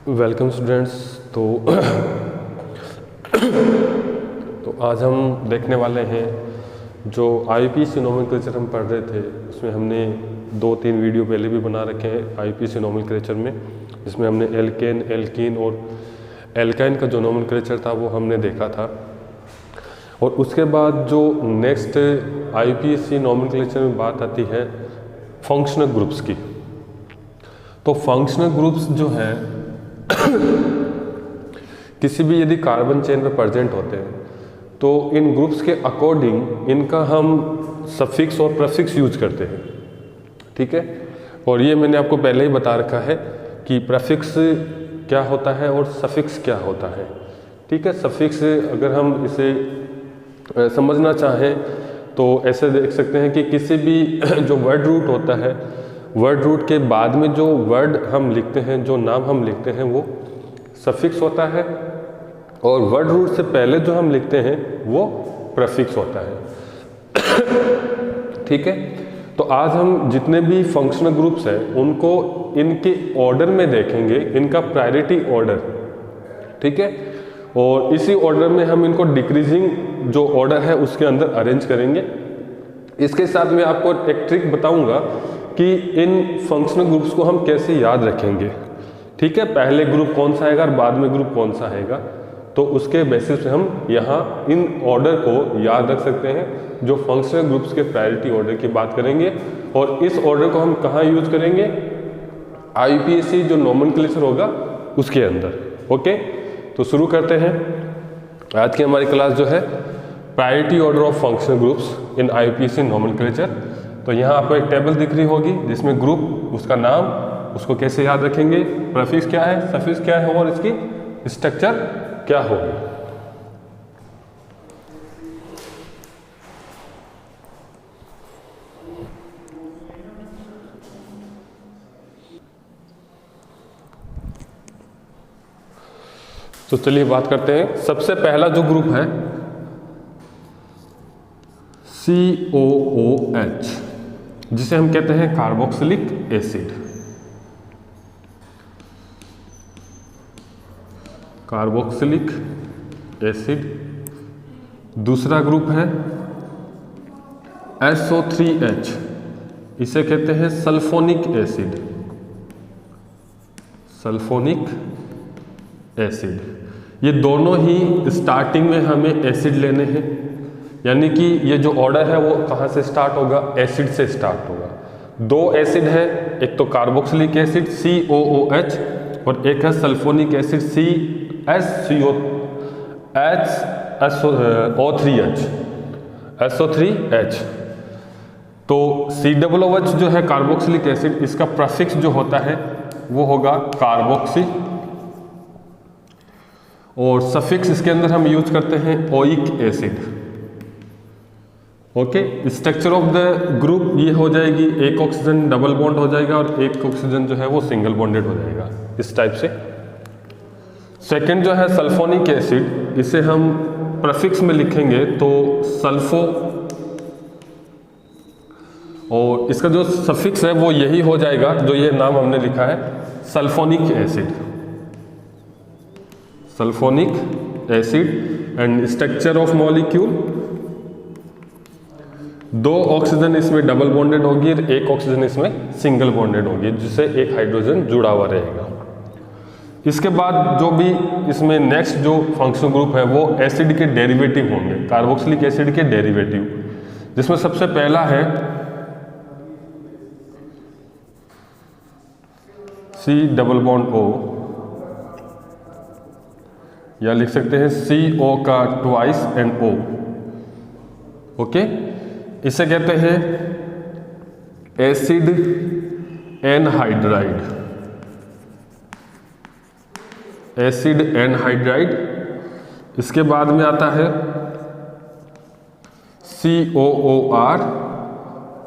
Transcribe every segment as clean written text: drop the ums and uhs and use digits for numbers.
Welcome students. तो आज हम देखने वाले हैं जो आईपीसी नोमेनक्लेचर हम पढ़ रहे थे, उसमें हमने 2-3 वीडियो पहले भी बना रखे हैं आईपीसी नोमेनक्लेचर में, जिसमें हमने एल्केन, एल्कीन और एल्काइन का जो नोमेनक्लेचर था वो हमने देखा था। और उसके बाद जो नेक्स्ट आईपीसी नोमेनक्लेचर में बात आती है फंक्शनल ग्रुप्स की। तो फंक्शनल ग्रुप्स जो है किसी भी यदि कार्बन चेन पर प्रेजेंट होते हैं तो इन ग्रुप्स के अकॉर्डिंग इनका हम सफिक्स और प्रीफिक्स यूज करते हैं, ठीक है। और ये मैंने आपको पहले ही बता रखा है कि प्रीफिक्स क्या होता है और सफिक्स क्या होता है, ठीक है। सफिक्स अगर हम इसे समझना चाहें तो ऐसे देख सकते हैं कि किसी भी जो वर्ड रूट होता है, वर्ड रूट के बाद में जो वर्ड हम लिखते हैं, जो नाम हम लिखते हैं, वो सफिक्स होता है, और वर्ड रूट से पहले जो हम लिखते हैं वो प्रीफिक्स होता है, ठीक है। तो आज हम जितने भी फंक्शनल ग्रुप्स हैं उनको इनके ऑर्डर में देखेंगे, इनका प्रायोरिटी ऑर्डर, ठीक है। और इसी ऑर्डर में हम इनको डिक्रीजिंग जो ऑर्डर है उसके अंदर अरेंज करेंगे। इसके साथ मैं आपको एक ट्रिक बताऊंगा कि इन फंक्शनल ग्रुप्स को हम कैसे याद रखेंगे, ठीक है। पहले ग्रुप कौन सा आएगा और बाद में ग्रुप कौन सा आएगा, तो उसके बेसिस पे हम यहाँ इन ऑर्डर को याद रख सकते हैं। जो फंक्शनल ग्रुप्स के प्रायोरिटी ऑर्डर की बात करेंगे, और इस ऑर्डर को हम कहाँ यूज करेंगे, आईपीसी जो नोमेनक्लेचर होगा उसके अंदर, ओके। तो शुरू करते हैं। आज की हमारी क्लास जो है priority order of functional groups in IPC nomenclature. तो यहाँ आपको एक टेबल दिख रही होगी जिसमें ग्रुप, उसका नाम, उसको कैसे याद रखेंगे, प्रीफिक्स क्या है, सफिक्स क्या है और इसकी स्ट्रक्चर क्या होगी। तो चलिए बात करते हैं। सबसे पहला जो ग्रुप है COOH, जिसे हम कहते हैं कार्बोक्सिलिक एसिड। Carboxylic acid. दूसरा ग्रुप है SO3H, इसे कहते हैं सल्फोनिक एसिड। Sulphonic acid. ये दोनों ही स्टार्टिंग में हमें एसिड लेने हैं, यानी कि ये जो ऑर्डर है वो कहाँ से स्टार्ट होगा, एसिड से स्टार्ट होगा। दो एसिड है, एक तो कार्बोक्सिलिक एसिड COOH और एक है सल्फोनिक एसिड SO3H। तो COOH जो है कार्बोक्सिलिक एसिड, इसका प्रीफिक्स जो होता है वो होगा कार्बोक्सी, और सफिक्स इसके अंदर हम यूज करते हैं oic acid, okay. Structure of the group ये हो जाएगी, एक ऑक्सीजन डबल बॉन्ड हो जाएगा और एक ऑक्सीजन जो है वो सिंगल बॉन्डेड हो जाएगा, इस टाइप से। सेकंड जो है सल्फोनिक एसिड, इसे हम प्रीफिक्स में लिखेंगे तो सल्फो, और इसका जो सफिक्स है वो यही हो जाएगा जो ये नाम हमने लिखा है, sulphonic acid. Sulphonic acid. And structure of molecule, दो ऑक्सीजन इसमें डबल बॉन्डेड होगी और एक ऑक्सीजन इसमें सिंगल बॉन्डेड होगी, जिससे एक हाइड्रोजन जुड़ा हुआ रहेगा। इसके बाद जो भी इसमें नेक्स्ट जो फंक्शनल ग्रुप है वो एसिड के डेरिवेटिव होंगे, कार्बोक्सिलिक एसिड के डेरिवेटिव, जिसमें सबसे पहला है C डबल बॉन्ड O, या लिख सकते हैं CO का ट्वाइस एंड O, ओके। इसे कहते हैं एसिड एनहाइड्राइड। Acid anhydride. इसके बाद में आता है COOR,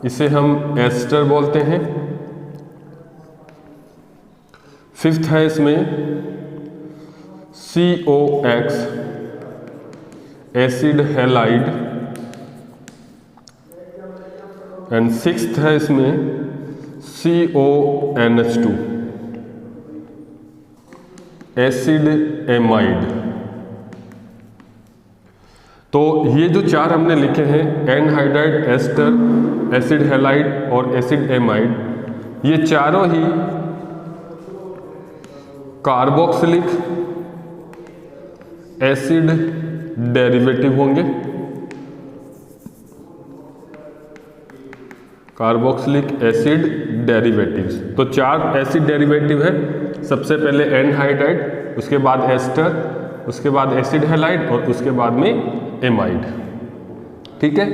इसे हम एस्टर बोलते हैं। फिफ्थ है इसमें COX, acid halide. And sixth है इसमें CONH2, एसिड एमाइड। तो ये जो चार हमने लिखे हैं, एनहाइड्राइड, एस्टर, एसिड हैलाइड और एसिड एमाइड, ये चारों ही कार्बोक्सिलिक एसिड डेरिवेटिव होंगे। कार्बोक्सिलिक एसिड डेरिवेटिव्स, तो चार एसिड डेरिवेटिव है। सबसे पहले एनहाइड्राइड, उसके बाद एस्टर, उसके बाद एसिड हैलाइड और उसके बाद में एमाइड। ठीक है,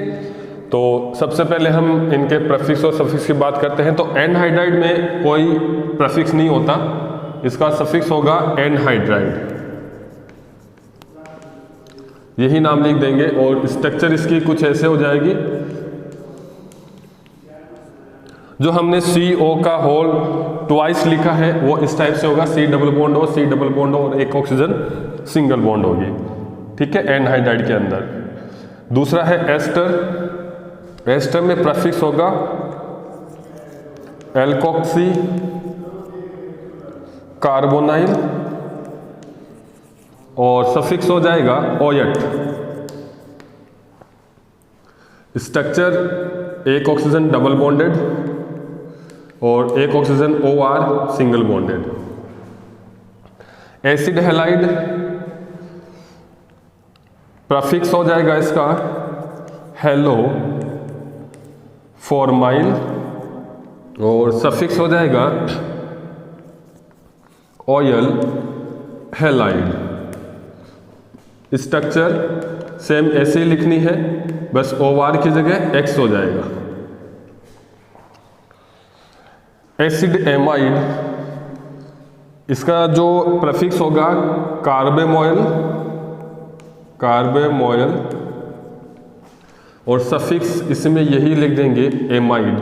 तो सबसे पहले हम इनके प्रेफिक्स और सफिक्स की बात करते हैं। तो एनहाइड्राइड में कोई प्रेफिक्स नहीं होता, इसका सफिक्स होगा एनहाइड्राइड, यही नाम लिख देंगे। और स्ट्रक्चर इसकी कुछ ऐसे हो जाएगी, जो हमने CO का होल ट्वाइस लिखा है वो इस टाइप से होगा, C डबल बॉन्ड हो, C डबल बॉन्ड हो और एक ऑक्सीजन सिंगल बॉन्ड होगी। ठीक है, एनहाइड्राइड के अंदर। दूसरा है एस्टर, एस्टर में प्रेफिक्स होगा एल्कोक्सी कार्बोनाइल और सफिक्स हो जाएगा ओयट। स्ट्रक्चर एक ऑक्सीजन डबल बॉन्डेड और एक oxygen OR single bonded. Acid halide prefix हो जाएगा इसका हेलो फॉर्माइल और सफिक्स हो जाएगा ऑयल हैलाइड। स्ट्रक्चर सेम ऐसे ही लिखनी है, बस OR की जगह X हो जाएगा। एसिड एमाइड, इसका जो प्रेफिक्स होगा कार्बेमोयल, कार्बेमोयल और सफिक्स इसमें यही लिख देंगे एमाइड।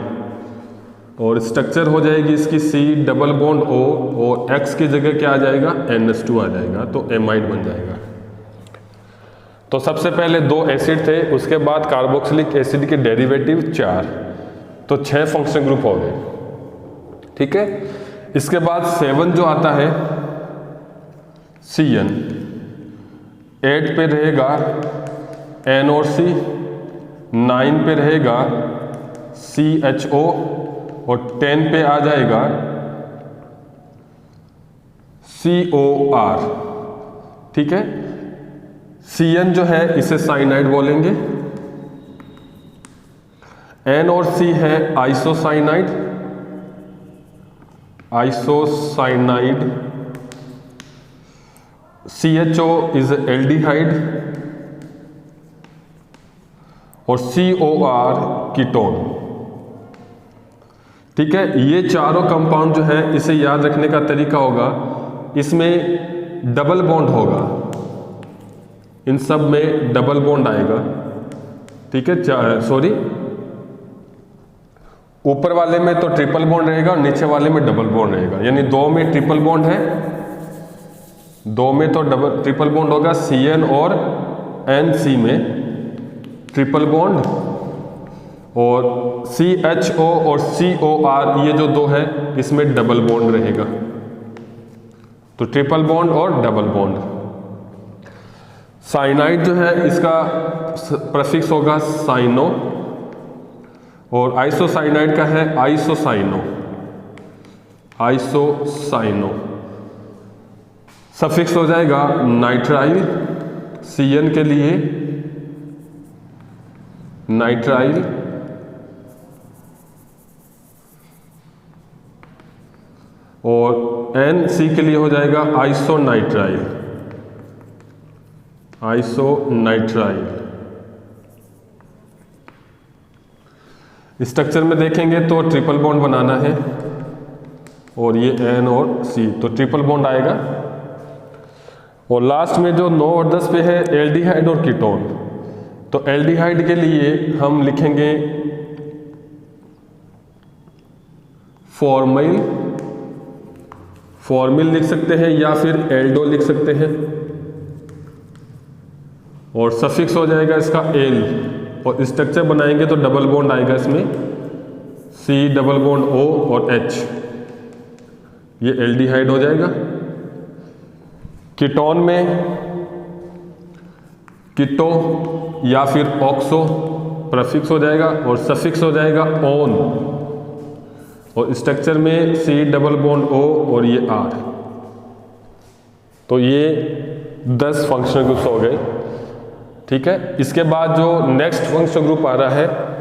और स्ट्रक्चर हो जाएगी इसकी C डबल बॉन्ड O और X की जगह क्या आ जाएगा, NH2 आ जाएगा, तो एमाइड बन जाएगा। तो सबसे पहले 2 एसिड थे, उसके बाद कार्बोक्सिलिक एसिड के डेरिवेटिव 4, तो 6 फंक्शनल ग्रुप हो गए। ठीक है, इसके बाद 7 जो आता है CN, 8 पे रहेगा N और C, 9 पे रहेगा CHO और 10 पे आ जाएगा COR। ठीक है, CN जो है इसे साइनाइड बोलेंगे, N और C है isocyanide, isocyanide. CHO is aldehyde और COR कीटोन। ठीक है, ये चारों कंपाउंड जो है इसे याद रखने का तरीका होगा, इसमें डबल बॉन्ड होगा, इन सब में डबल बॉन्ड आएगा। ठीक है, सॉरी, ऊपर वाले में तो ट्रिपल बॉन्ड रहेगा और नीचे वाले में डबल बॉन्ड रहेगा, यानी 2 में ट्रिपल बॉन्ड है, 2 में तो डबल ट्रिपल बॉन्ड होगा, CN और NC में ट्रिपल बॉन्ड और CHO और COR ये जो 2 है इसमें डबल बॉन्ड रहेगा, तो ट्रिपल बॉन्ड और डबल बॉन्ड। साइनाइड जो है इसका प्रेफिक्स होगा साइनो और आइसोसाइनाइड का है आइसोसाइनो, आइसोसाइनो। सफिक्स हो जाएगा नाइट्राइल, CN के लिए नाइट्राइल और NC के लिए हो जाएगा आइसोनाइट्राइल, आइसोनाइट्राइल। स्ट्रक्चर में देखेंगे तो ट्रिपल बॉन्ड बनाना है और ये N और C, तो ट्रिपल बॉन्ड आएगा। और लास्ट में जो 9 और 10 पे है एल्डिहाइड और कीटोन, तो एल्डिहाइड के लिए हम लिखेंगे फॉर्मिल, फॉर्मिल लिख सकते हैं या फिर एल्डो लिख सकते हैं और सफिक्स हो जाएगा इसका एल और स्ट्रक्चर बनाएंगे तो डबल बॉन्ड आएगा इसमें C डबल बॉन्ड O और H, ये एल्डिहाइड हो जाएगा। कीटोन में कीटो या फिर ऑक्सो प्रेफिक्स हो जाएगा और सफिक्स हो जाएगा ओन, और स्ट्रक्चर में C डबल बॉन्ड O और ये R। तो ये 10 फंक्शनल ग्रुप्स हो गए। ठीक है, इसके बाद जो नेक्स्ट फंक्शनल ग्रुप आ रहा है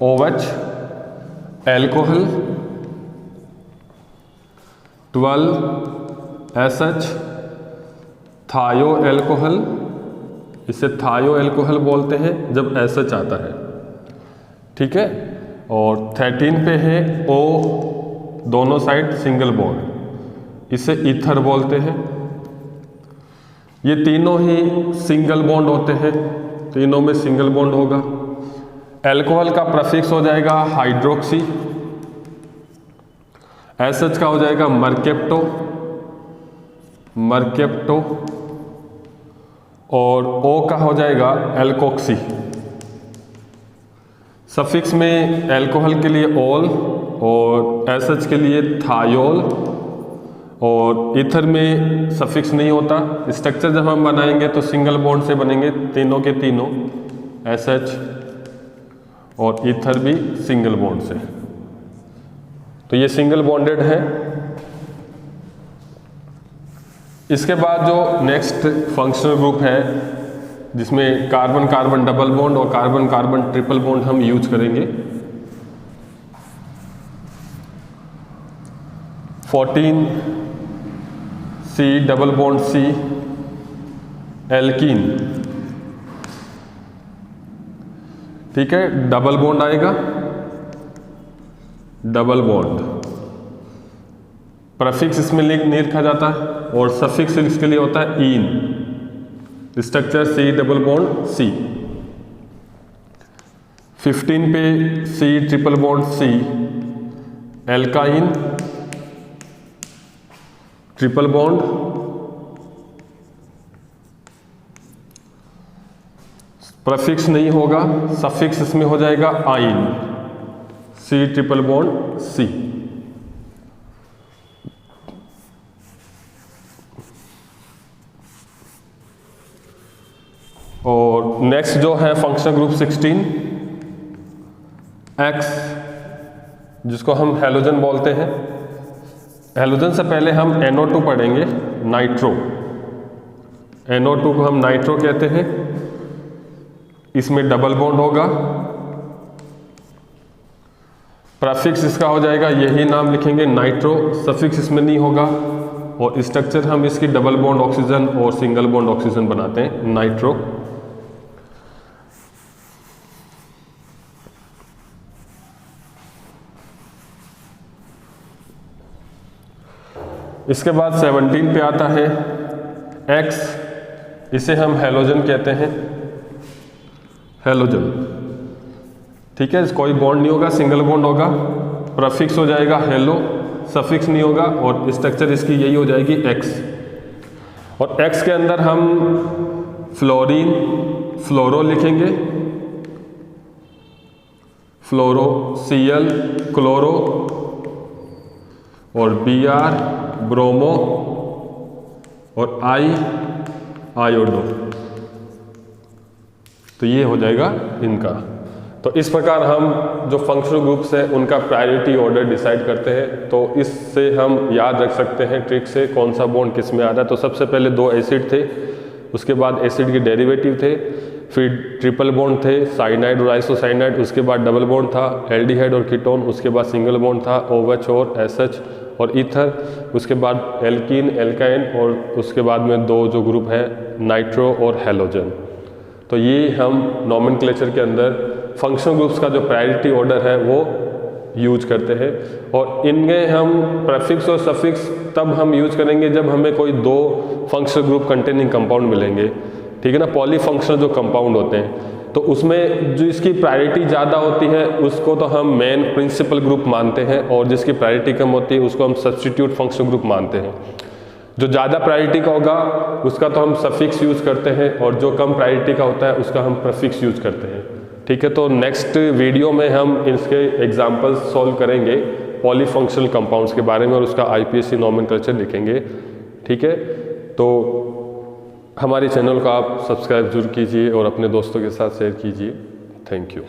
OH एल्कोहल, 12 SH थायो एल्कोहल, इसे थायो एल्कोहल बोलते हैं जब SH आता है। ठीक है, और 13 पे है O, दोनों साइड सिंगल बॉन्ड, इसे ईथर बोलते हैं। ये तीनों ही सिंगल बॉन्ड होते हैं, तीनों में सिंगल बॉन्ड होगा। एल्कोहल का प्रेफिक्स हो जाएगा हाइड्रोक्सी, एसएच का हो जाएगा मर्केप्टो, और ओ का हो जाएगा एल्कोक्सी। सफिक्स में एल्कोहल के लिए ओल और एसएच के लिए थायोल, और ईथर में सफिक्स नहीं होता। स्ट्रक्चर जब हम बनाएंगे तो सिंगल बॉन्ड से बनेंगे तीनों के तीनों, एसएच और ईथर भी सिंगल बॉन्ड से। तो ये सिंगल बॉन्डेड है। इसके बाद जो नेक्स्ट फंक्शनल ग्रुप है जिसमें कार्बन कार्बन डबल बॉन्ड और कार्बन कार्बन ट्रिपल बॉन्ड हम यूज करेंगे। 14 C double bond C alkene. ठीक है, डबल बॉन्ड आएगा, डबल बॉन्ड प्रेफिक्स इसमें नहीं लिखा जाता है, और सफिक्स इसके लिए होता है इन। Structure C double bond C। 15 पे C triple bond C alkyne, triple bond, prefix नहीं होगा, सफिक्स इसमें हो जाएगा yne, C triple bond C। और नेक्स्ट जो है फंक्शनल ग्रुप 16 X, जिसको हम हैलोजन बोलते हैं। हैलोजन से पहले हम NO2 पढ़ेंगे, नाइट्रो। NO2 को हम नाइट्रो कहते हैं। इसमें डबल बॉन्ड होगा, प्रेफिक्स इसका हो जाएगा, यही नाम लिखेंगे नाइट्रो, सफिक्स इसमें नहीं होगा, और स्ट्रक्चर हम इसकी डबल बॉन्ड ऑक्सीजन और सिंगल बॉन्ड ऑक्सीजन बनाते हैं, नाइट्रो। इसके बाद 17 पे आता है X, इसे हम हैलोजन कहते हैं, हैलोजन। ठीक है, कोई बॉन्ड नहीं होगा, सिंगल बॉन्ड होगा, प्रेफिक्स हो जाएगा हेलो, सफिक्स नहीं होगा, और स्ट्रक्चर इसकी यही हो जाएगी X। और X के अंदर हम फ्लोरीन, फ्लोरो लिखेंगे, फ्लोरो, Cl क्लोरो, और Br ब्रोमो, और I आयोडो। तो ये हो जाएगा इनका। तो इस प्रकार हम जो फंक्शनल ग्रुप्स है उनका प्रायोरिटी ऑर्डर डिसाइड करते हैं। तो इससे हम याद रख सकते हैं ट्रिक से कौन सा बॉन्ड किस में आ रहा है। तो सबसे पहले 2 एसिड थे, उसके बाद एसिड के डेरिवेटिव थे, फिर ट्रिपल बॉन्ड थे, साइनाइड और आइसोसाइनाइड, उसके बाद डबल बॉन्ड था, एल्डिहाइड और कीटोन, उसके बाद सिंगल बॉन्ड था, OH और SH और ईथर, उसके बाद एल्कीन, एल्काइन, और उसके बाद में 2 जो ग्रुप है नाइट्रो और हैलोजन। तो ये हम नॉमेनक्लेचर के अंदर फंक्शनल ग्रुप्स का जो प्रायोरिटी ऑर्डर है वो यूज करते हैं। और इनमें हम प्रेफिक्स और सफिक्स तब हम यूज करेंगे जब हमें कोई 2 फंक्शनल ग्रुप कंटेनिंग कंपाउंड मिलेंगे। ठीक है ना, पॉलीफंक्शनल जो कंपाउंड होते हैं, तो उसमें जो इसकी प्रायोरिटी ज़्यादा होती है उसको तो हम मेन प्रिंसिपल ग्रुप मानते हैं, और जिसकी प्रायोरिटी कम होती है उसको हम सब्स्टिट्यूट फंक्शनल ग्रुप मानते हैं। जो ज़्यादा प्रायोरिटी का होगा उसका तो हम सफिक्स यूज़ करते हैं, और जो कम प्रायोरिटी का होता है उसका हम प्रीफिक्स यूज़ करते हैं। ठीक है, तो नेक्स्ट वीडियो में हम इसके एग्जांपल्स सॉल्व करेंगे पॉलीफंक्शनल कंपाउंड्स के बारे में, और उसका आईपीएससी नोमेनक्लेचर लिखेंगे। ठीक है, तो हमारे चैनल को आप सब्सक्राइब जरूर कीजिए और अपने दोस्तों के साथ शेयर कीजिए। Thank you.